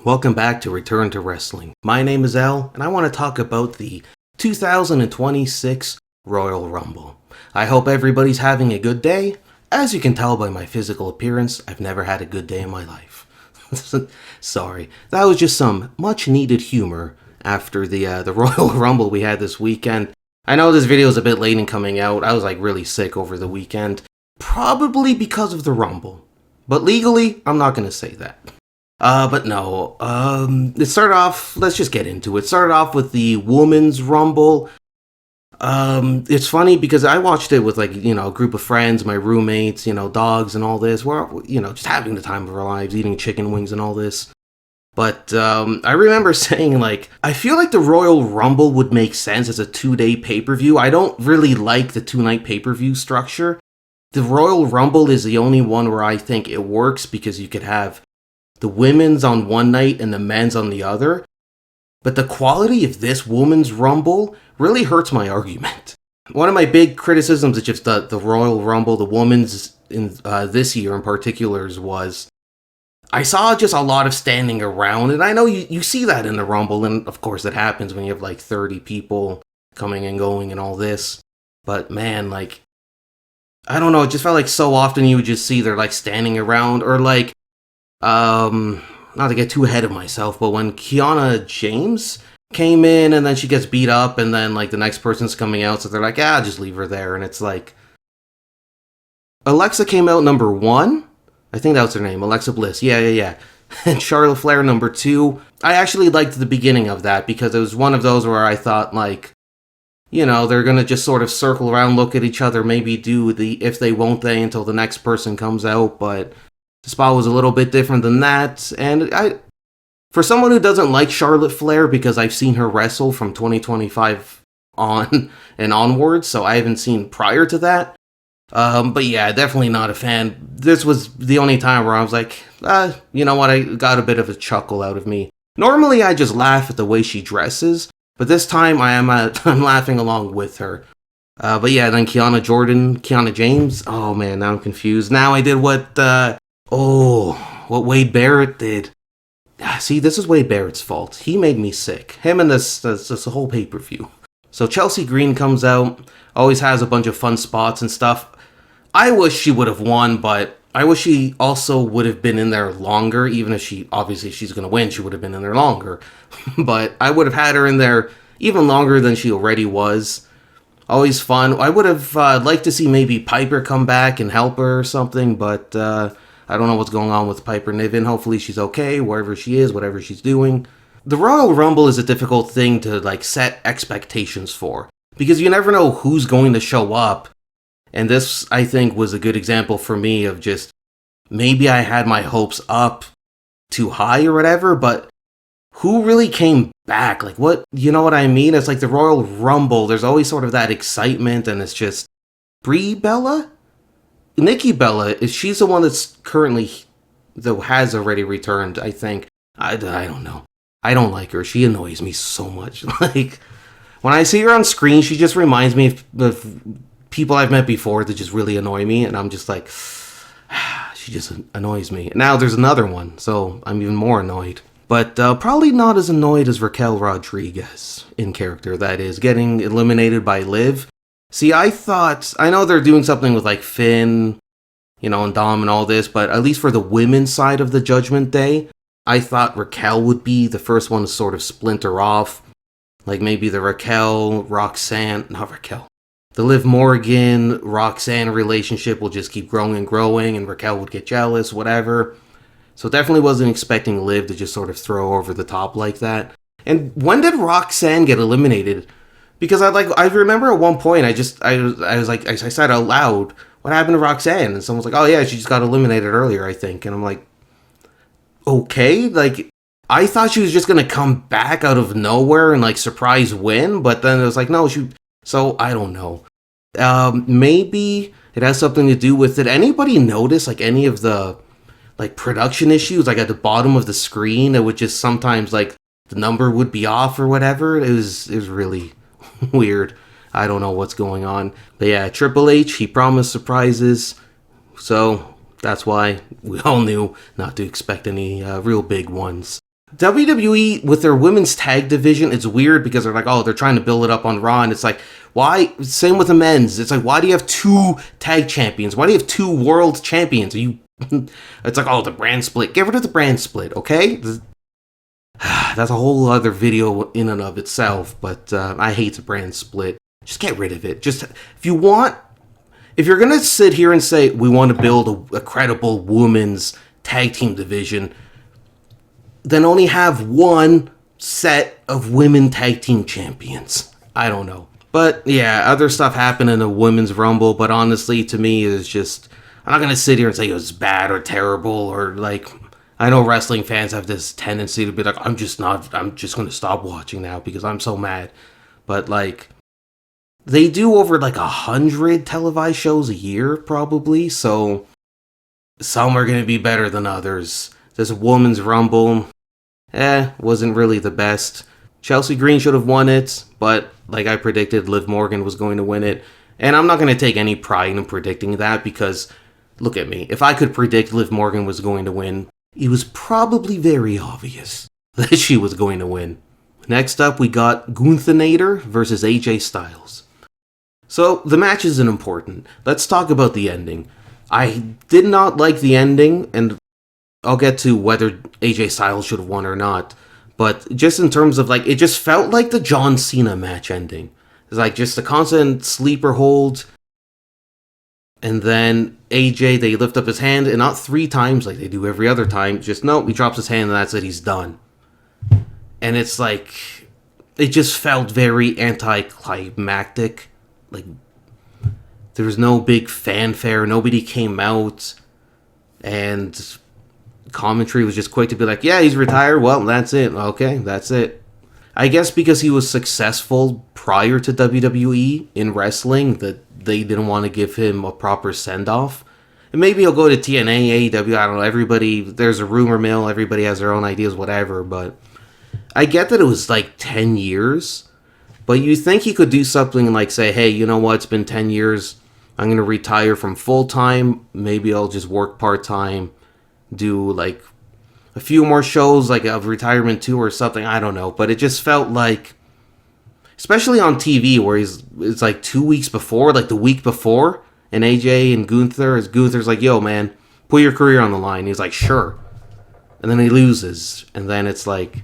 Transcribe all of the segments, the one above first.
Welcome back to Return to Wrestling. My name is El, and I want to talk about the 2026 Royal Rumble. I hope everybody's having a good day. As you can tell by my physical appearance, I've never had a good day in my life. Sorry, that was just some much needed humor after the Royal Rumble we had this weekend. I know this video is a bit late in coming out. I was really sick over the weekend, probably because of the Rumble. But legally, I'm not going to say that. But no, it started off, let's just get into it. It started off with the Women's Rumble. It's funny because I watched it with a group of friends, my roommates, dogs and all this. We're, just having the time of our lives, eating chicken wings and all this. But, I remember saying, I feel like the Royal Rumble would make sense as a 2-day pay-per-view. I don't really like the 2-night pay-per-view structure. The Royal Rumble is the only one where I think it works because you could have the women's on one night and the men's on the other. But the quality of this Women's Rumble really hurts my argument. One of my big criticisms of just the Royal Rumble, the women's in this year in particular, was I saw just a lot of standing around. And I know you see that in the Rumble, and of course it happens when you have 30 people coming and going and all this. But man, I don't know, it just felt like so often you would just see they're standing around, or not to get too ahead of myself, but when Kiana James came in and then she gets beat up and then the next person's coming out, so they're just leave her there. And it's Alexa came out number 1. I think that was her name, Alexa Bliss. Yeah. And Charlotte Flair number 2. I actually liked the beginning of that because it was one of those where I thought they're gonna just sort of circle around, look at each other, maybe do the if they won't they until the next person comes out, but the spot was a little bit different than that. And for someone who doesn't like Charlotte Flair, because I've seen her wrestle from 2025 on and onwards, so I haven't seen prior to that. But yeah, definitely not a fan. This was the only time where I was you know what, I got a bit of a chuckle out of me. Normally I just laugh at the way she dresses, but this time I'm laughing along with her. But yeah, then Kiana James, oh man, now I'm confused. Now I did what Wade Barrett did. See, this is Wade Barrett's fault. He made me sick. Him and this whole pay-per-view. So Chelsea Green comes out, always has a bunch of fun spots and stuff. I wish she would have won, but I wish she also would have been in there longer, even if she's going to win, she would have been in there longer. But I would have had her in there even longer than she already was. Always fun. I would have liked to see maybe Piper come back and help her or something, but I don't know what's going on with Piper Niven. Hopefully she's okay, wherever she is, whatever she's doing. The Royal Rumble is a difficult thing to set expectations for, because you never know who's going to show up. And this, I think, was a good example for me of just, maybe I had my hopes up too high or whatever, but who really came back? What, you know what I mean? It's the Royal Rumble, there's always sort of that excitement, and it's just, Brie Bella? Nikki Bella, she's the one that's currently, though has already returned, I think. I don't know. I don't like her. She annoys me so much. When I see her on screen, she just reminds me of people I've met before that just really annoy me, and I'm just she just annoys me. Now there's another one, so I'm even more annoyed. But probably not as annoyed as Raquel Rodriguez in character, that is, getting eliminated by Liv. See, I know they're doing something with Finn, and Dom and all this, but at least for the women's side of the Judgment Day, I thought Raquel would be the first one to sort of splinter off. Maybe the the Liv Morgan, Roxanne relationship will just keep growing and growing, and Raquel would get jealous, whatever. So definitely wasn't expecting Liv to just sort of throw over the top like that. And when did Roxanne get eliminated? Because I remember at one point I said out loud, what happened to Roxanne? And someone's oh yeah, she just got eliminated earlier, I think. And I'm okay, I thought she was just gonna come back out of nowhere and surprise win, but then it was no, so I don't know. Maybe it has something to do with it. Anybody notice any of the production issues at the bottom of the screen? It would just sometimes the number would be off or whatever. It was really weird. I don't know what's going on. But yeah, Triple H, he promised surprises. So that's why we all knew not to expect any real big ones. WWE with their women's tag division, it's weird because they're like, oh, they're trying to build it up on Raw, and it's like, why? Same with the men's. It's like, why do you have two tag champions? Why do you have two world champions? Are you? It's like, oh, the brand split. Get rid of the brand split, okay? That's a whole other video in and of itself. But I hate the brand split. Just get rid of it. Just if you're gonna sit here and say we want to build a credible women's tag team division, then only have one set of women tag team champions. I don't know. But yeah, other stuff happened in the Women's Rumble, but honestly, to me, it's just, I'm not going to sit here and say it was bad or terrible, or like, I know wrestling fans have this tendency to be like, I'm just going to stop watching now because I'm so mad. But like, they do over like 100 televised shows a year, probably, so some are going to be better than others. This Women's Rumble, wasn't really the best. Chelsea Green should have won it, but like I predicted, Liv Morgan was going to win it. And I'm not going to take any pride in predicting that because, look at me, if I could predict Liv Morgan was going to win, it was probably very obvious that she was going to win. Next up, we got Gunther versus AJ Styles. So, the match isn't important. Let's talk about the ending. I did not like the ending, and I'll get to whether AJ Styles should have won or not. But just in terms of, like, it just felt like the John Cena match ending. It's like just a constant sleeper hold. And then AJ, they lift up his hand, and not 3 times like they do every other time. Just, no, he drops his hand and that's it, he's done. And it's like, it just felt very anticlimactic. Like, there was no big fanfare, nobody came out. And commentary was just quick to be like, yeah, he's retired, well, that's it, okay, that's it. I guess because he was successful prior to WWE in wrestling, that they didn't want to give him a proper send-off. And maybe he'll go to TNA, AEW, I don't know, everybody, there's a rumor mill, everybody has their own ideas, whatever, but I get that it was like 10 years, but you think he could do something like say, hey, you know what, it's been 10 years, I'm going to retire from full-time, maybe I'll just work part-time, do like a few more shows like a retirement tour or something, I don't know, but it just felt like, especially on TV where it's like 2 weeks before, like the week before, and AJ and Gunther's like, yo man, put your career on the line. He's like, sure, and then he loses, and then it's like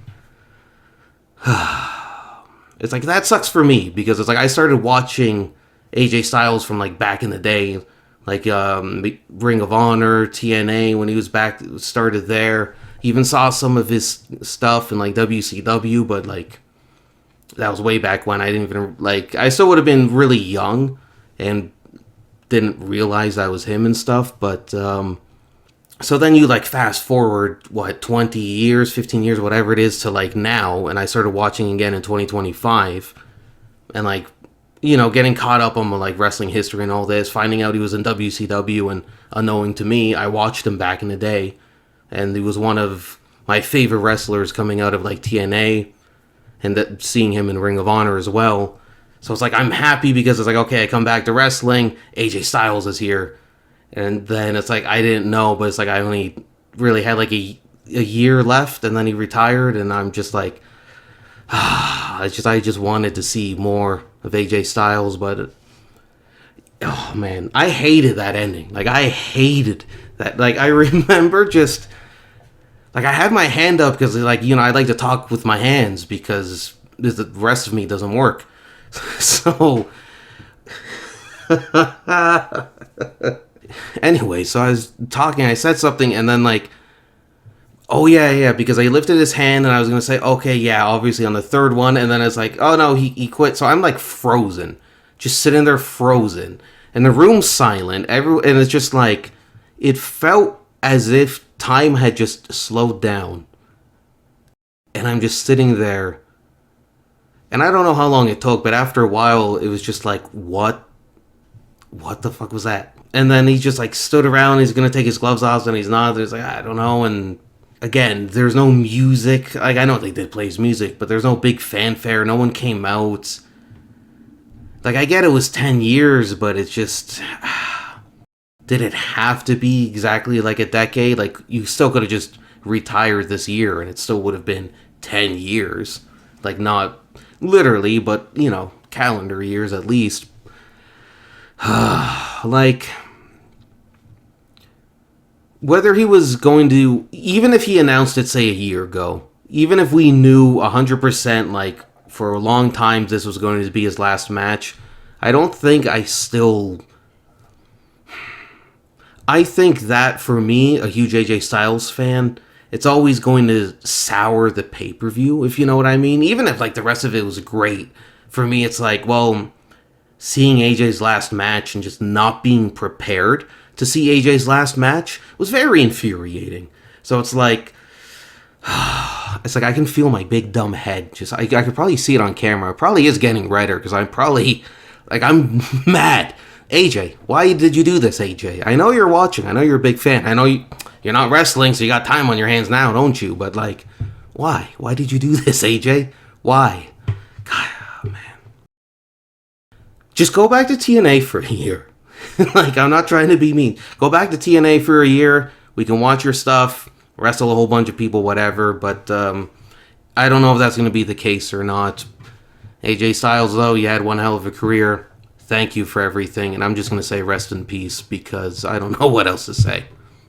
it's like, that sucks for me because it's like I started watching AJ Styles from like back in the day, like Ring of Honor, TNA, when he was back, started there. Even saw some of his stuff in like WCW, but like that was way back when. I didn't even like, I still would have been really young and didn't realize that was him and stuff. But so then you like fast forward 20 years, 15 years, whatever it is, to like now, and I started watching again in 2025, and like, you know, getting caught up on like wrestling history and all this, finding out he was in WCW, and unknowing to me, I watched him back in the day, and he was one of my favorite wrestlers coming out of like TNA, and that, seeing him in Ring of Honor as well. So it's like, I'm happy because it's like, okay, I come back to wrestling, AJ Styles is here, and then it's like, I didn't know, but it's like I only really had like a year left, and then he retired, and I'm just like, I just wanted to see more of AJ Styles, but oh man, I hated that ending. Like, I hated that. Like, I remember just like, I had my hand up because, like, you know, I like to talk with my hands because the rest of me doesn't work. So anyway, so I was talking, I said something, and then like, oh yeah, because I lifted his hand and I was going to say, okay, yeah, obviously on the third one, and then it's like, oh no, he quit. So I'm like frozen, just sitting there frozen, and the room's silent, and it's just like, it felt as if time had just slowed down, and I'm just sitting there, and I don't know how long it took, but after a while, it was just like, what the fuck was that? And then he just like stood around, he's going to take his gloves off, and he's not, there's like, I don't know, and again, there's no music. Like, I know they did play his music, but there's no big fanfare. No one came out. Like, I get it was 10 years, but it's just, did it have to be exactly like a decade? Like, you still could have just retire this year, and it still would have been 10 years. Like, not literally, but, calendar years at least. Like, whether he was going to, even if he announced it, say, a year ago, even if we knew 100%, like, for a long time this was going to be his last match, I think that, for me, a huge AJ Styles fan, it's always going to sour the pay-per-view, if you know what I mean. Even if, like, the rest of it was great, for me, it's like, well, seeing AJ's last match and just not being prepared to see AJ's last match was very infuriating. So it's like I can feel my big dumb head. I could probably see it on camera. It probably is getting redder because I'm mad. AJ, why did you do this, AJ? I know you're watching. I know you're a big fan. I know you're not wrestling, so you got time on your hands now, don't you? But, like, why? Why did you do this, AJ? Why? God, oh, man. Just go back to TNA for a year. Like, I'm not trying to be mean. Go back to TNA for a year. We can watch your stuff, wrestle a whole bunch of people, whatever. But I don't know if that's going to be the case or not. AJ Styles, though, you had one hell of a career. Thank you for everything, and I'm just going to say rest in peace because I don't know what else to say.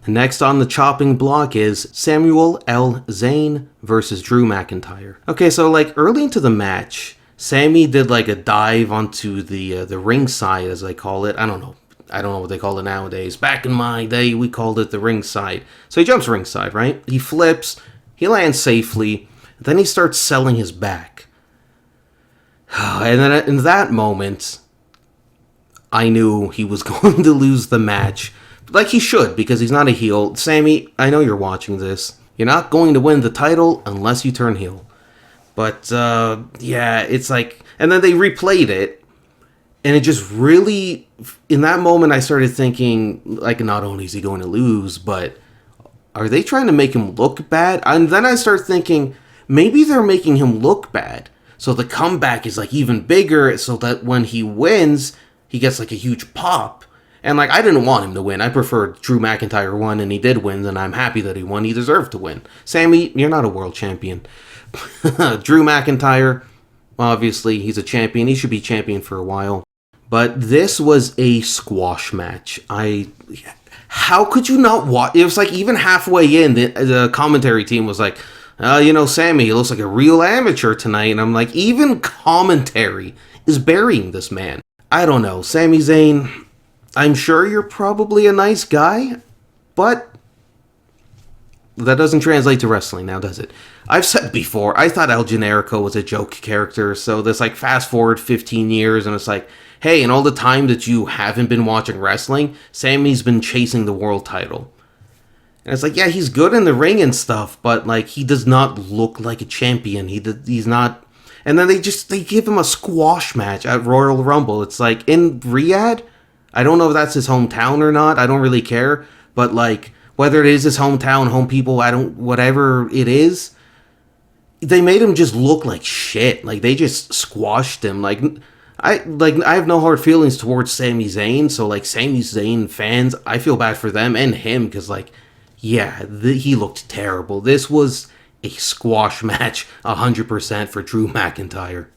Next on the chopping block is Samuel L. Zayn versus Drew McIntyre. Okay, so, like, early into the match, Sammy did, like, a dive onto the ringside, as they call it. I don't know what they call it nowadays. Back in my day, we called it the ringside. So he jumps ringside, right? He flips, he lands safely, then he starts selling his back. And then in that moment, I knew he was going to lose the match. Like he should, because he's not a heel. Sammy, I know you're watching this. You're not going to win the title unless you turn heel. But, yeah, it's like... And then they replayed it. And it just really... In that moment, I started thinking, like, not only is he going to lose, but... Are they trying to make him look bad? And then I start thinking, maybe they're making him look bad. So the comeback is, like, even bigger, so that when he wins... He gets, like, a huge pop. And, like, I didn't want him to win. I preferred Drew McIntyre won, and he did win, and I'm happy that he won. He deserved to win. Sammy, you're not a world champion. Drew McIntyre, obviously, he's a champion. He should be champion for a while. But this was a squash match. How could you not watch? It was, like, even halfway in, the commentary team was like, Sammy, he looks like a real amateur tonight. And I'm like, even commentary is burying this man. I don't know. Sami Zayn, I'm sure you're probably a nice guy, but that doesn't translate to wrestling now, does it? I've said before, I thought El Generico was a joke character, so this, like, fast forward 15 years, and it's like, hey, in all the time that you haven't been watching wrestling, Sammy's been chasing the world title. And it's like, yeah, he's good in the ring and stuff, but, like, he does not look like a champion. He's not... And then they give him a squash match at Royal Rumble. It's like, in Riyadh, I don't know if that's his hometown or not. I don't really care. But, like, whether it is his hometown, home people, whatever it is, they made him just look like shit. Like, they just squashed him. I have no hard feelings towards Sami Zayn. So, like, Sami Zayn fans, I feel bad for them and him. Because, like, yeah, he looked terrible. This was a squash match 100% for Drew McIntyre.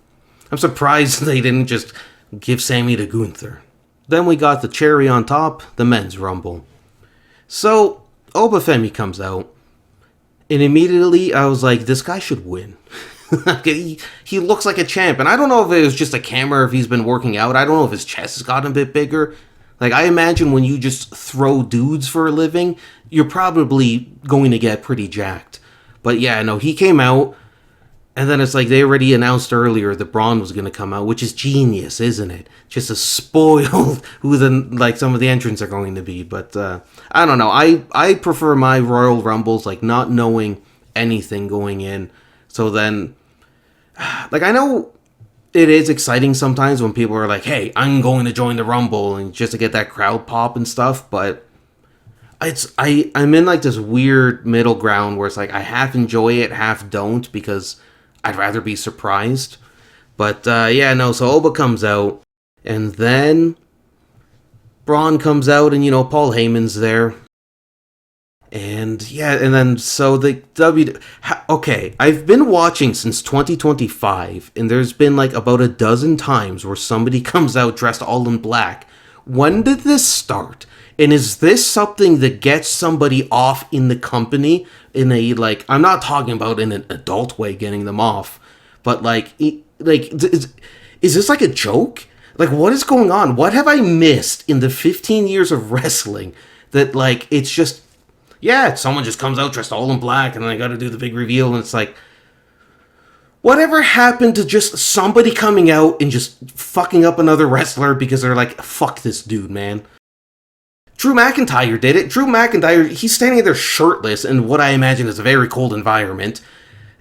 I'm surprised they didn't just give Sammy to Gunther. Then we got the cherry on top, the men's rumble. So, Obafemi comes out, and immediately I was like, this guy should win. he looks like a champ, and I don't know if it was just a camera, if he's been working out. I don't know if his chest has gotten a bit bigger. Like, I imagine when you just throw dudes for a living, you're probably going to get pretty jacked. But yeah, no, he came out, and then it's like they already announced earlier that Braun was going to come out, which is genius, isn't it? Just to spoil who some of the entrants are going to be. But I don't know. I prefer my Royal Rumbles, like, not knowing anything going in. So then, like, I know it is exciting sometimes when people are like, hey, I'm going to join the Rumble, and just to get that crowd pop and stuff, but... I'm in, like, this weird middle ground where it's like I half enjoy it, half don't, because I'd rather be surprised. But, yeah, no, so Oba comes out, and then Braun comes out, and, Paul Heyman's there. And yeah, and then so the okay, I've been watching since 2025, and there's been like about a dozen times where somebody comes out dressed all in black. When did this start? And is this something that gets somebody off in the company in a, like, I'm not talking about in an adult way getting them off, but like is this like a joke? Like, what is going on? What have I missed in the 15 years of wrestling that, like, it's just, yeah, someone just comes out dressed all in black and then I got to do the big reveal, and it's like, whatever happened to just somebody coming out and just fucking up another wrestler because they're like, fuck this dude, man. Drew McIntyre did it. Drew McIntyre, he's standing there shirtless in what I imagine is a very cold environment.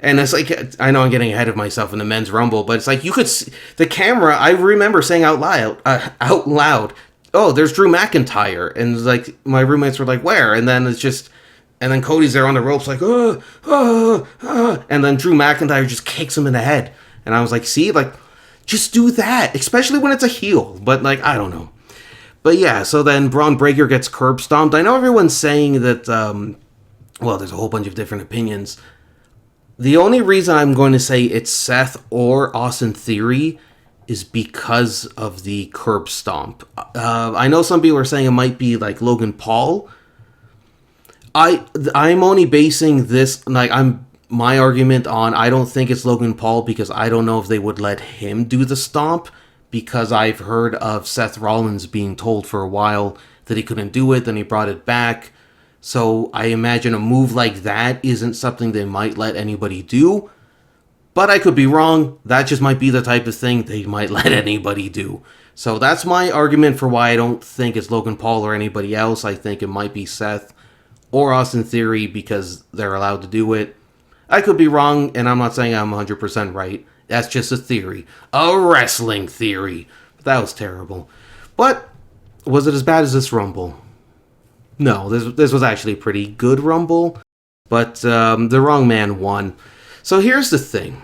And it's like, I know I'm getting ahead of myself in the men's rumble, but it's like, you could see the camera. I remember saying out loud, oh, there's Drew McIntyre. And like, my roommates were like, where? And then it's just, and then Cody's there on the ropes like, and then Drew McIntyre just kicks him in the head. And I was like, see, like, just do that, especially when it's a heel. But like, I don't know. But yeah, so then Braun Breaker gets curb stomped. I know everyone's saying that, well, there's a whole bunch of different opinions. The only reason I'm going to say it's Seth or Austin Theory is because of the curb stomp. I know some people are saying it might be like Logan Paul. I'm only basing this, like, my argument on, I don't think it's Logan Paul because I don't know if they would let him do the stomp, because I've heard of Seth Rollins being told for a while that he couldn't do it, then he brought it back. So I imagine a move like that isn't something they might let anybody do. But I could be wrong. That just might be the type of thing they might let anybody do. So that's my argument for why I don't think it's Logan Paul or anybody else. I think it might be Seth or Austin Theory because they're allowed to do it. I could be wrong, and I'm not saying I'm 100% right. That's just a theory. A wrestling theory. That was terrible. But was it as bad as this Rumble? No, this was actually a pretty good Rumble. But the wrong man won. So here's the thing.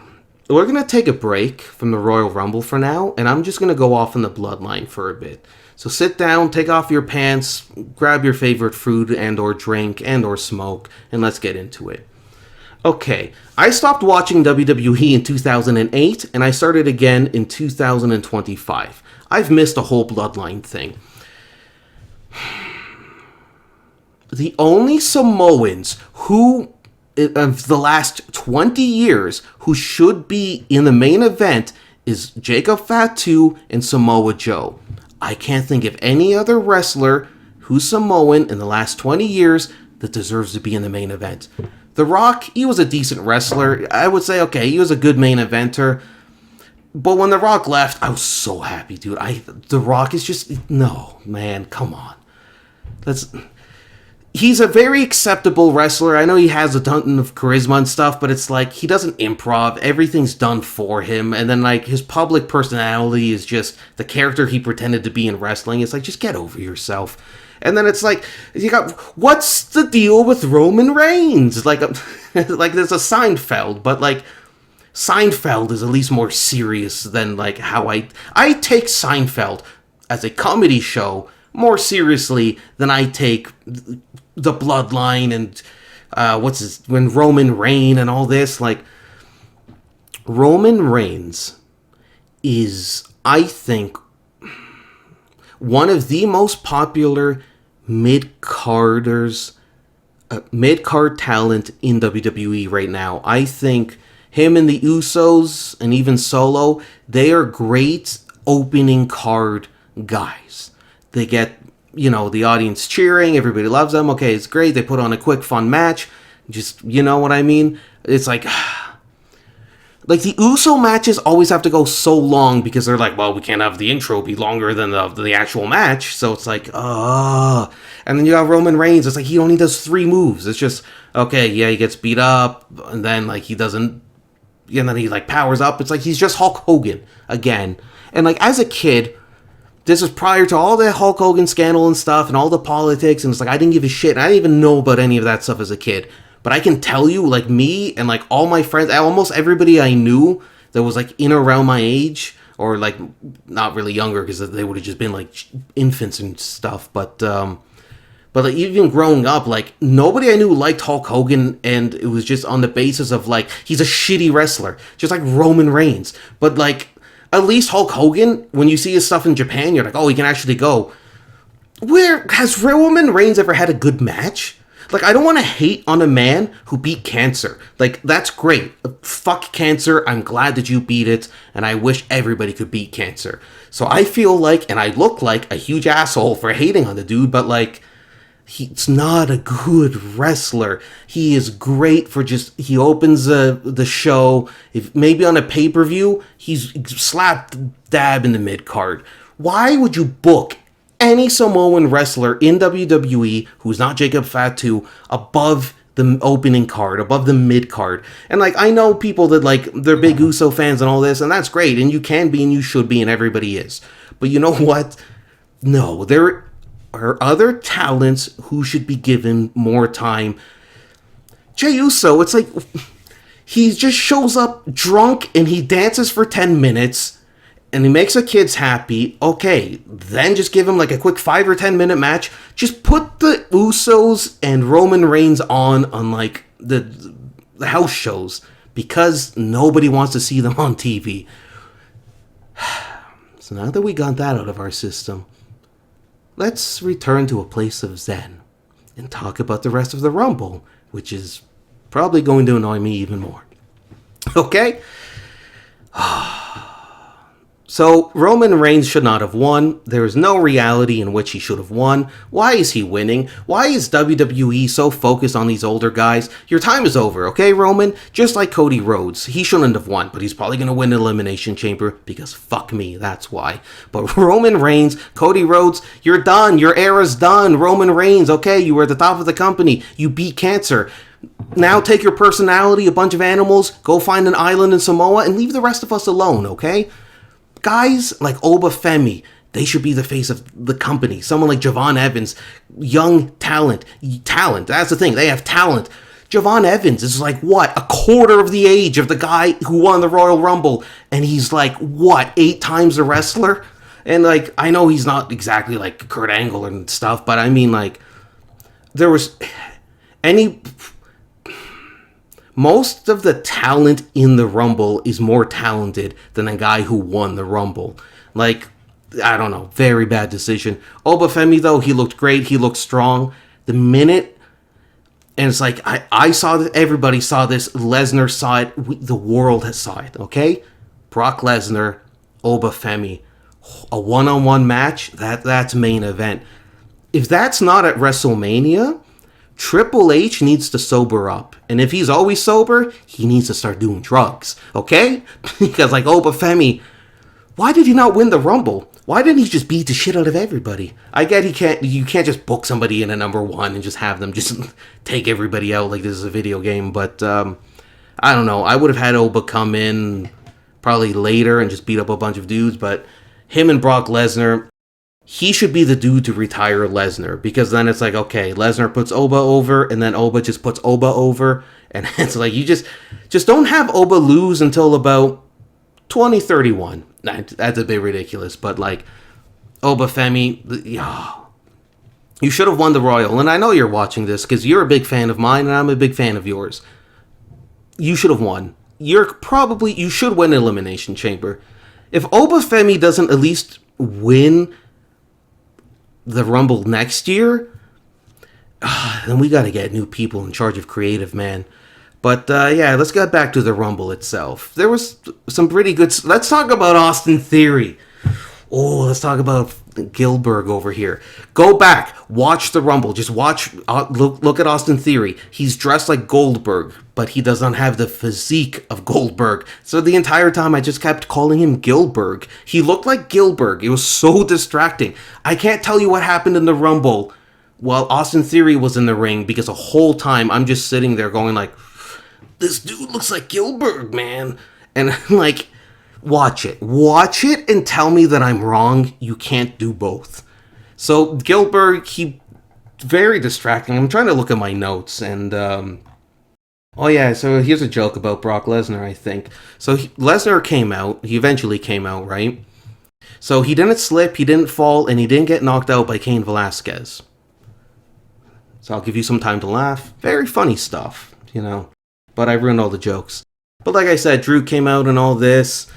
We're going to take a break from the Royal Rumble for now, and I'm just going to go off in the bloodline for a bit. So sit down, take off your pants, grab your favorite food and or drink and or smoke, and let's get into it. Okay, I stopped watching WWE in 2008, and I started again in 2025. I've missed a whole bloodline thing. The only Samoans who, of the last 20 years, who should be in the main event is Jacob Fatu and Samoa Joe. I can't think of any other wrestler who's Samoan in the last 20 years that deserves to be in the main event. The Rock, he was a decent wrestler. I would say, okay, he was a good main eventer. But when The Rock left, I was so happy, dude. The Rock is just, no, man, come on. He's a very acceptable wrestler. I know he has a ton of charisma and stuff, but it's like, he doesn't improv. Everything's done for him. And then, like, his public personality is just the character he pretended to be in wrestling. It's like, just get over yourself. And then it's like, you got, what's the deal with Roman Reigns? Like there's a Seinfeld, but like, Seinfeld is at least more serious than like how I take Seinfeld as a comedy show more seriously than I take the Bloodline and when Roman Reigns and all this. Like, Roman Reigns is, I think, one of the most popular mid-card talent in WWE right now. I think him and the Usos and even Solo, they are great opening card guys. They get, the audience cheering, everybody loves them. Okay, it's great. They put on a quick, fun match. Just, you know what I mean? It's like, the Uso matches always have to go so long because they're like, well, we can't have the intro be longer than the actual match. So it's like, and then you got Roman Reigns. It's like, he only does 3 moves. It's just, okay, yeah, he gets beat up, and then, like, he doesn't, and then he, like, powers up. It's like, he's just Hulk Hogan again. And, like, as a kid, this was prior to all the Hulk Hogan scandal and stuff and all the politics, and it's like, I didn't give a shit. I didn't even know about any of that stuff as a kid. But I can tell you, like, me and, like, all my friends, almost everybody I knew that was, like, in or around my age, or, like, not really younger, because they would have just been, like, infants and stuff, but But like, even growing up, like, nobody I knew liked Hulk Hogan, and it was just on the basis of, like, he's a shitty wrestler, just like Roman Reigns. But like, at least Hulk Hogan, when you see his stuff in Japan, you're like, oh, he can actually go. Where has Roman Reigns ever had a good match? Like, I don't want to hate on a man who beat cancer. Like, that's great. Fuck cancer. I'm glad that you beat it, and I wish everybody could beat cancer. So I feel like, and I look like a huge asshole for hating on the dude, but like, he's not a good wrestler. He is great for just, he opens the show. If maybe on a pay-per-view, he's slap dab in the mid-card. Why would you book any Samoan wrestler in WWE who's not Jacob Fatu above the opening card, above the mid card? And like, I know people that like, they're big Uso fans and all this, and that's great, and you can be and you should be and everybody is. But you know what? No, there are other talents who should be given more time. Jey Uso, it's like, he just shows up drunk and he dances for 10 minutes and he makes the kids happy. Okay, then just give him like a quick 5 or 10 minute match. Just put the Usos and Roman Reigns on like the house shows, because nobody wants to see them on TV. So now that we got that out of our system, let's return to a place of zen and talk about the rest of the Rumble, which is probably going to annoy me even more. Okay? So, Roman Reigns should not have won. There is no reality in which he should have won. Why is he winning? Why is WWE so focused on these older guys? Your time is over, okay, Roman? Just like Cody Rhodes. He shouldn't have won, but he's probably going to win Elimination Chamber because fuck me, that's why. But Roman Reigns, Cody Rhodes, you're done. Your era's done. Roman Reigns, okay, you were at the top of the company. You beat cancer. Now take your personality, a bunch of animals, go find an island in Samoa, and leave the rest of us alone, okay? Guys like Oba Femi, they should be the face of the company. Someone like Javon Evans, young talent. Talent, that's the thing. They have talent. Javon Evans is like, what, a quarter of the age of the guy who won the Royal Rumble. And he's like, what, 8 times a wrestler? And like, I know he's not exactly like Kurt Angle and stuff, but I mean, like, there was any... Most of the talent in the Rumble is more talented than a guy who won the Rumble. Like, I don't know, very bad decision. Oba Femi, though, he looked great. He looked strong. The minute, and it's like, I saw that, everybody saw this. Lesnar saw it. The world has saw it, okay? Brock Lesnar, Oba Femi. A one-on-one match, that's main event. If that's not at WrestleMania, Triple H needs to sober up. And if he's always sober, he needs to start doing drugs. Okay? Because like Oba Femi, why did he not win the Rumble? Why didn't he just beat the shit out of everybody? I get you can't just book somebody in a number 1 and just have them just take everybody out like this is a video game. But I don't know. I would have had Oba come in probably later and just beat up a bunch of dudes. But him and Brock Lesnar, he should be the dude to retire Lesnar, because then it's like, okay, Lesnar puts Oba over, and then Oba just puts Oba over, and it's like, you just don't have Oba lose until about 2031. That's a bit ridiculous, but like, Oba Femi, you should have won the Royal, and I know you're watching this, because you're a big fan of mine, and I'm a big fan of yours. You should have won. You should win Elimination Chamber. If Oba Femi doesn't at least win the Rumble next year, then we got to get new people in charge of creative, man. But yeah, let's get back to the Rumble itself. There was some pretty good... Let's talk about Austin Theory. Oh, let's talk about Gilbert over here. Go back, watch the Rumble. Just watch, look at Austin Theory. He's dressed like Goldberg, but he doesn't have the physique of Goldberg. So the entire time I just kept calling him Gilbert. He looked like Gilbert. It was so distracting. I can't tell you what happened in the Rumble while Austin Theory was in the ring, because the whole time I'm just sitting there going like, this dude looks like Gilbert, man. And I'm like, watch it and tell me that I'm wrong. You can't do both. So Gilbert, he very distracting. I'm trying to look at my notes, and oh yeah, so here's a joke about Brock Lesnar, I think. So Lesnar came out. He eventually came out, right? So he didn't slip, he didn't fall, and he didn't get knocked out by Cain Velasquez. So I'll give you some time to laugh. Very funny stuff, you know. But I ruined all the jokes. But like I said, Drew came out and all this.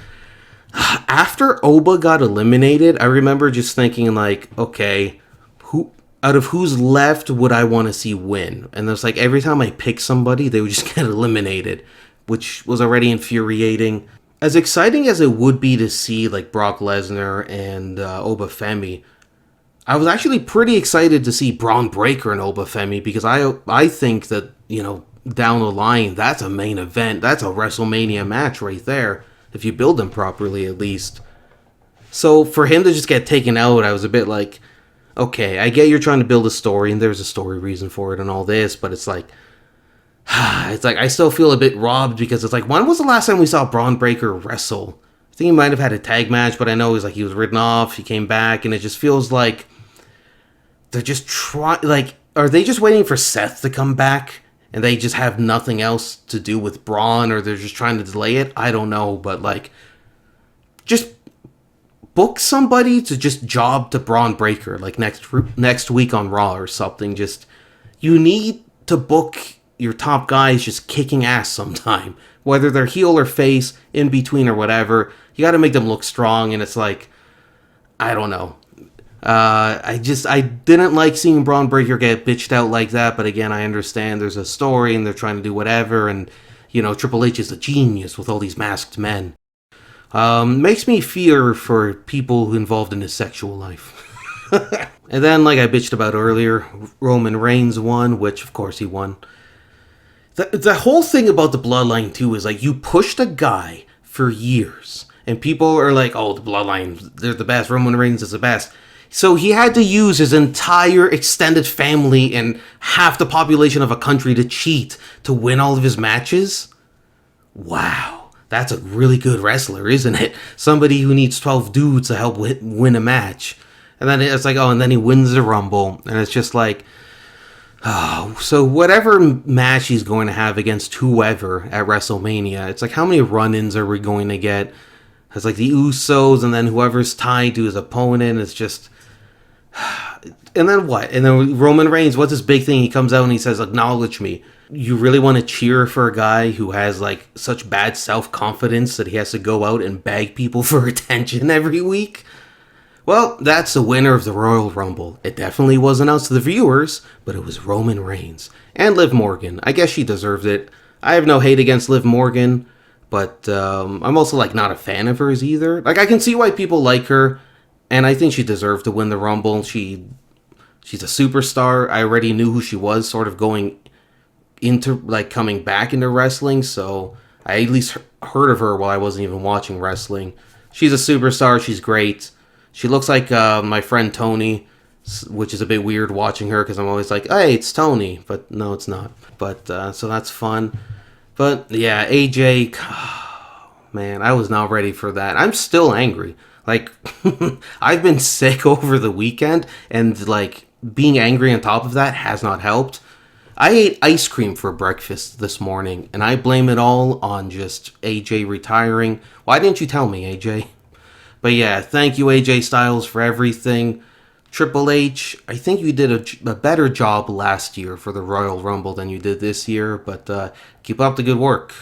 After Oba got eliminated, I remember just thinking like, okay, who out of who's left would I want to see win? And there's like every time I pick somebody, they would just get eliminated, which was already infuriating. As exciting as it would be to see like Brock Lesnar and Oba Femi, I was actually pretty excited to see Braun Breaker and Oba Femi because I think that, you know, down the line, that's a main event. That's a WrestleMania match right there, if you build them properly at least. So for him to just get taken out, I was a bit like, okay, I get you're trying to build a story and there's a story reason for it and all this, but it's like I still feel a bit robbed because it's like, when was the last time we saw Braun Breaker wrestle? I think he might have had a tag match, but I know he was written off, he came back, and it just feels like they're just are they just waiting for Seth to come back and they just have nothing else to do with Braun, or they're just trying to delay it? I don't know, but like, just book somebody to just job to Braun Breaker like next week on Raw or something. Just, you need to book your top guys just kicking ass sometime, whether they're heel or face, in between or whatever. You got to make them look strong, and it's like, I don't know. I didn't like seeing Braun Breaker get bitched out like that, but again, I understand there's a story and they're trying to do whatever, and, you know, Triple H is a genius with all these masked men. Makes me fear for people involved in his sexual life. And then, like I bitched about earlier, Roman Reigns won, which of course he won. The whole thing about the Bloodline too is like, you pushed a guy for years, and people are like, oh, the Bloodline, they're the best, Roman Reigns is the best. So he had to use his entire extended family and half the population of a country to cheat to win all of his matches? Wow, that's a really good wrestler, isn't it? Somebody who needs 12 dudes to help win a match. And then it's like, oh, and then he wins the Rumble. And it's just like, oh, so whatever match he's going to have against whoever at WrestleMania, it's like, how many run-ins are we going to get? It's like the Usos and then whoever's tied to his opponent. It's just... And then what? And then Roman Reigns, what's his big thing? He comes out and he says, acknowledge me. You really want to cheer for a guy who has like such bad self-confidence that he has to go out and beg people for attention every week? Well, that's the winner of the Royal Rumble. It definitely was announced to the viewers, but it was Roman Reigns. And Liv Morgan. I guess she deserved it. I have no hate against Liv Morgan, but I'm also like not a fan of hers either. Like, I can see why people like her, and I think she deserved to win the Rumble. She's a superstar. I already knew who she was sort of going into, like, coming back into wrestling, so I at least heard of her while I wasn't even watching wrestling. She's a superstar. She's great. She looks like my friend Tony, which is a bit weird watching her because I'm always like, hey, it's Tony, but no, it's not. But so that's fun. But yeah, AJ, man, I was not ready for that. I'm still angry. Like, I've been sick over the weekend, and like being angry on top of that has not helped. I ate ice cream for breakfast this morning, and I blame it all on just AJ retiring. Why didn't you tell me, AJ? But yeah, thank you, AJ Styles, for everything. Triple H, I think you did a better job last year for the Royal Rumble than you did this year, but keep up the good work.